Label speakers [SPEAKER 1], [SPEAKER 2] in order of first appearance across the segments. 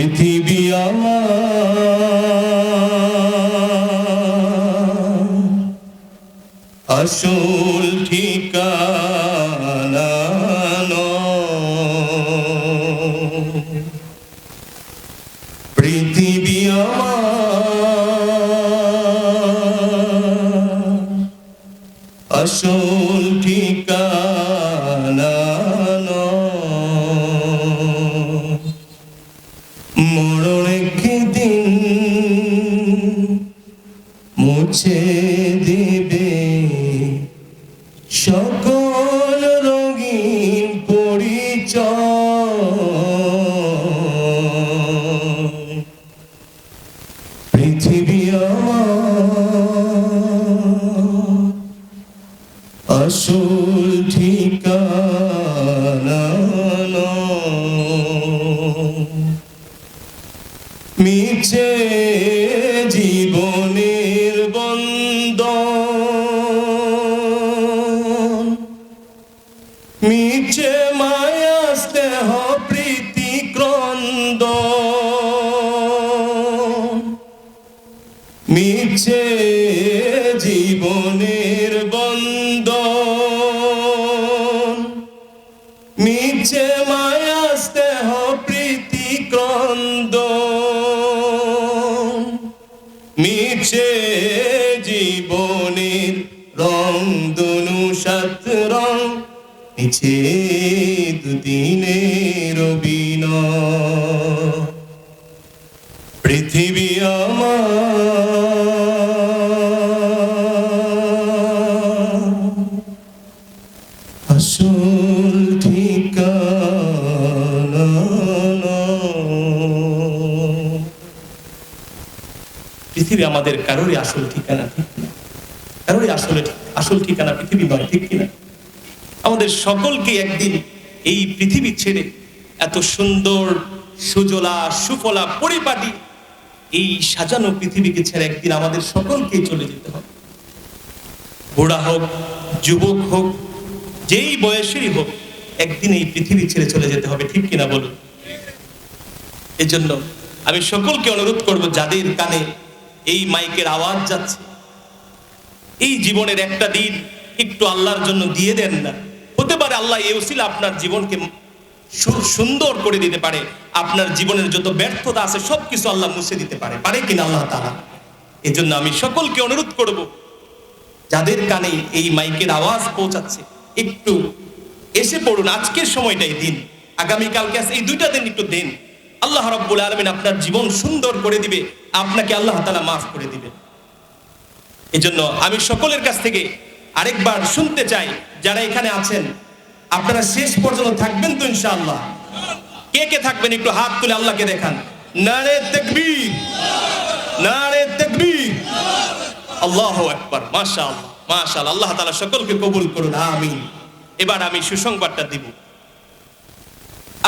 [SPEAKER 1] পৃথিবী আমার আসল ঠিকানা নয়। পৃথিবী আমার আসল ঠিকানা নয়। মরণ একদিন মুছে দিবে সকল রঙিন পরিচয়। পৃথিবী আমার আসল ঠিকানা নয়। মিছে জীবনের বন্ধন, মিছে মায়া স্নেহ প্রীতি ক্রন্দন, মিছে জীবনের বন্ধন, মিছে মায়া স্নেহ প্রীতি ক্রন্দন, মিছে জীবনের রং দুনু সাত রং, মিছে দুদিনের অভিনয়। পৃথিবী আমার আসল ঠিকানা নয়। পৃথিবী আমাদের কারোরই আসল ঠিকানা, ঠিক না? কারোরই আসল ঠিকানা পৃথিবী নয়, ঠিক কিনা? আমাদের সকলকে একদিন এই পৃথিবী ছেড়ে, এত সুন্দর সুজলা সুফলা পরিপাটি এই সাজানো পৃথিবীকে ছেড়ে একদিন আমাদের সকলকেই চলে যেতে হবে। বুড়া হোক, যুবক হোক, যেই বয়সেরই হোক, একদিন এই পৃথিবী ছেড়ে চলে যেতে হবে, ঠিক কিনা বলুন? এজন্য আমি সকলকে অনুরোধ করব, যাদের কানে এই মাইকের আওয়াজ যাচ্ছে, এই জীবনের একটা দিন একটু আল্লাহর জন্য দিয়ে দেন না। হতে পারে আল্লাহ এই উসিলা আপনার জীবনকে সুন্দর করে দিতে পারে। আপনার জীবনের যত ব্যর্থতা আছে সবকিছু আল্লাহ মুছে দিতে পারে, পারে কিনা আল্লাহ তাআলা? এজন্য আমি সকলকে অনুরোধ করব, যাদের কানে এই মাইকের আওয়াজ পৌঁছাচ্ছে, একটু এসে পড়ুন। আজকের সময়টাই দিন, আগামীকালকে আছে, এই দুইটা দিন একটু দেন। আল্লাহ রাব্বুল আলামিন আপনার জীবন সুন্দর করে দিবে, আপনাকে আল্লাহ তাআলা মাফ করে দিবে। এজন্য আমি সকলের কাছ থেকে আরেকবার শুনতে চাই, যারা এখানে আছেন আপনারা শেষ পর্যন্ত থাকবেন তো ইনশাআল্লাহ? কে কে থাকবেন একটু হাত তুলে আল্লাহকে দেখান। নারে তাকবীর, নারে তাকবীর, আল্লাহু আকবার। মাশাআল্লাহ, মাশাআল্লাহ। আল্লাহ তাআলা সকলকে কবুল করুন, আমিন। এবার আমি সুসংবাদটা দিব।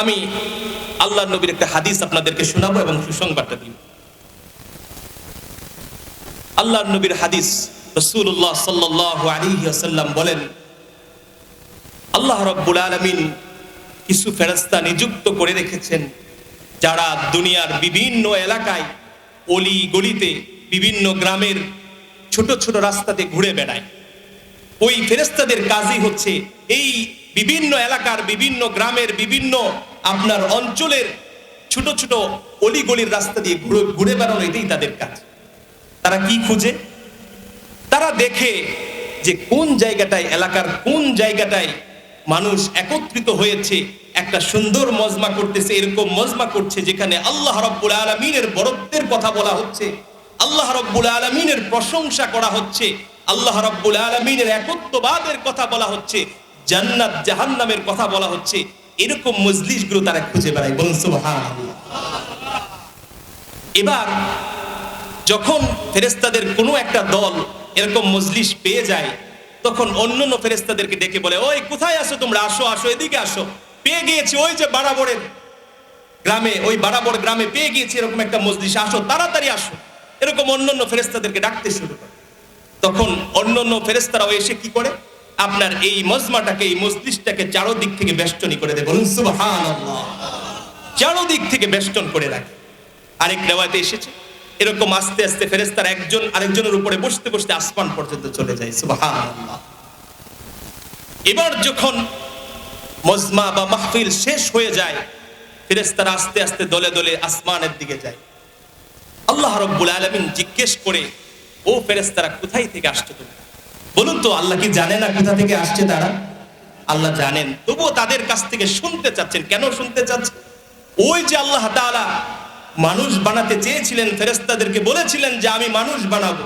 [SPEAKER 1] আমি আল্লাহর নবীর একটা হাদিস আপনাদেরকে শোনাবো এবং সুসংবাদটা দিব। আল্লাহর নবীর হাদিস, রাসূলুল্লাহ সাল্লাল্লাহু আলাইহি ওয়াসাল্লাম বলেন, আল্লাহ রাব্বুল আলামিন কিছু ফেরেশতা নিযুক্ত করে রেখেছেন, যারা দুনিয়ার বিভিন্ন এলাকায়, অলি গলিতে, বিভিন্ন গ্রামের ছোট ছোট রাস্তাতে ঘুরে বেড়ায়। ওই ফেরেশতাদের কাজই হচ্ছে এই বিভিন্ন এলাকার, বিভিন্ন গ্রামের, বিভিন্ন আপনার অঞ্চলের ছোট ছোট অলি গলির রাস্তা দিয়ে ঘুরে বেড়ানো, এটাই তাদের কাজ। তারা কি খুঁজে? তারা দেখে যে কোন জায়গাটায়, এলাকার কোন জায়গাটায় মানুষ একত্রিত হয়েছে, একটা সুন্দর মজমা করতেছে, এরকম মজমা করছে যেখানে আল্লাহ রাব্বুল আলামিনের বরত্বের কথা বলা হচ্ছে, আল্লাহ রাব্বুল আলামিনের প্রশংসা করা হচ্ছে, আল্লাহ রাব্বুল আলামিনের একত্ববাদের কথা বলা হচ্ছে, জান্নাত জাহান্নামের কথা বলা হচ্ছে। এরকম মজলিসগুলো তারা খুঁজে বেড়ায়, বলুন সুবহানাল্লাহ। এবার যখন ফেরেশতাদের কোনো একটা দল এরকম মজলিস পেয়ে যায়, তখন অন্যান্য ফেরেশতাদেরকে ডেকে বলে, ওই কোথায় আসো তোমরা, আসো আসো, এদিকে আসো, পেয়ে গিয়েছি ওই যে বারাবরের গ্রামে, ওই বারাবর গ্রামে পেয়ে গিয়েছি এরকম একটা মজলিস, আসো তাড়াতাড়ি আসো। এরকম অন্যান্য ফেরেশতাদেরকে ডাকতে শুরু করে। তখন অন্যান্য ফেরেশতারাও এসে কি করে, আপনার এই মজমাটাকে, এই মজলিসটাকে চারদিক থেকে বেষ্টনী করে দেয়, বলুন সুবহানাল্লাহ। চারদিক থেকে বেষ্টন করে রাখে। আরেক রেওয়ায়েতে এসেছে এরকম আস্তে আস্তে ফেরেশতারা একজন আরেকজনের উপরে বসতে বসতে আসমান পর্যন্ত চলে যায়। সুবহানাল্লাহ। এবার যখন মজমা বা মাহফিল শেষ হয়ে যায়, ফেরেশতারা আস্তে আস্তে দলে দলে আসমানের দিকে যায়। আল্লাহ রাব্বুল আলামিন জিজ্ঞেস করে, ও ফেরেশতারা কোথায় থেকে আসছো তুমি? বলুন তো, আল্লাহ কি জানে না কোথা থেকে আসছে তারা? আল্লাহ জানেন, তবুও তাদের কাছ থেকে শুনতে চাচ্ছেন। কেন শুনতে চাচ্ছেন? ওই যে আল্লাহ তাআলা মানুষ বানাতে চেয়েছিলেন, ফেরেশতাদেরকে বলেছিলেন যে আমি মানুষ বানাবো,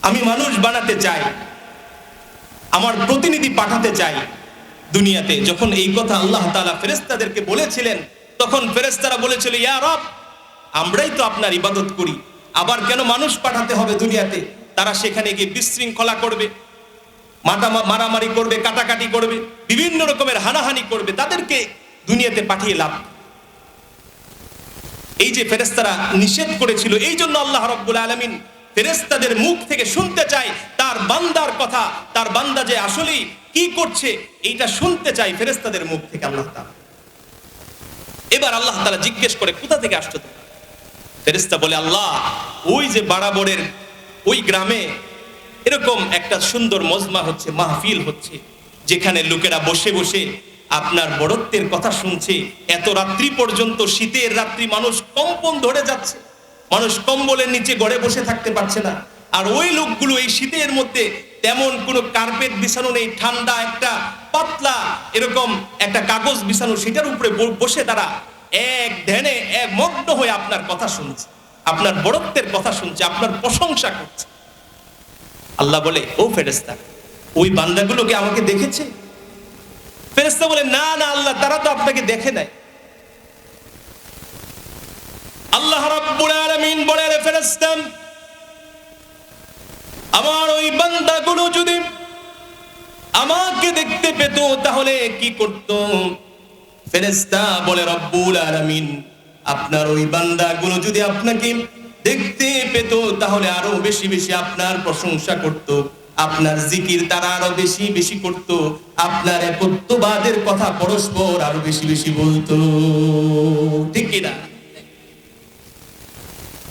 [SPEAKER 1] আমি মানুষ বানাতে চাই, আমার প্রতিনিধি পাঠাতে চাই দুনিয়াতে। যখন এই কথা আল্লাহ তাআলা ফেরেশতাদেরকে বলেছিলেন, তখন ফেরেশতারা বলেছিল, ইয়া রব, আমরাই তো আপনার ইবাদত করি, আবার কেন মানুষ পাঠাতে হবে দুনিয়াতে? তারা সেখানে গিয়ে বিশৃঙ্খলা করবে, মারামারি করবে, কাটাকাটি করবে, বিভিন্ন রকমের হানাহানি করবে, তাদেরকে দুনিয়াতে পাঠিয়ে লাভ। এই যে ফেরেশতারা নিষেধ করেছিল, এই জন্য আল্লাহ রাব্বুল আলামিন ফেরেশতাদের মুখ থেকে শুনতে চাই তার বান্দার কথা, তার বান্দা যে আসলেই কি করছে এইটা শুনতে চাই ফেরেশতাদের মুখ থেকে আল্লাহ তাআলা। এবার আল্লাহ তাআলা জিজ্ঞেস করে, কোথা থেকে আসছো তোমরা? ফেরেশতা বলে, আল্লাহ, ওই যে বাড়াবরের ওই গ্রামে এরকম একটা সুন্দর মজমা হচ্ছে, মাহফিল হচ্ছে, যেখানে লোকেরা বসে বসে আপনার বড়ত্বের কথা শুনছে। এত রাত্রি পর্যন্ত, শীতের রাত্রি, মানুষ কম্পন ধরে যাচ্ছে, মানুষ কম্বলের নিচে ঘরে বসে থাকতে পারছে না। আর ওই লোকগুলো এই শীতের মধ্যে তেমন কোনো কার্পেট বিছানো নেই, ঠান্ডা একটা পাতলা এরকম একটা কাগজ বিছানো, সেটার উপরে বসে তারা এক ধ্যানে এক মগ্ন হয়ে আপনার কথা শুনছে, আপনার বড়ত্বের কথা শুনছে, আপনার প্রশংসা করছে। আল্লাহ বলে, ও ফেরেশতা, ওই বান্দাগুলোকে আমাকে দেখেছে? ফেরেশতা বলে, না না আল্লাহ, তারা তো আপনাকে দেখে নাই। আল্লাহ রাব্বুল আলামিন বলে, ফেরেশতা, আমার ওই বান্দাগুলো যদি আমাকে দেখতে পেত তাহলে কি করত? ফেরেশতা বলে, রব্বুল আলামিন, আপনার ওই বান্দাগুলো যদি আপনাকে দেখতে পেত তাহলে আরো বেশি বেশি আপনার প্রশংসা করত, আপনার জিকির তারা আরো বেশি বেশি করত, আপনার একত্ববাদের কথা পরস্পর আরো বেশি বেশি বলতো। ঠিক কিনা?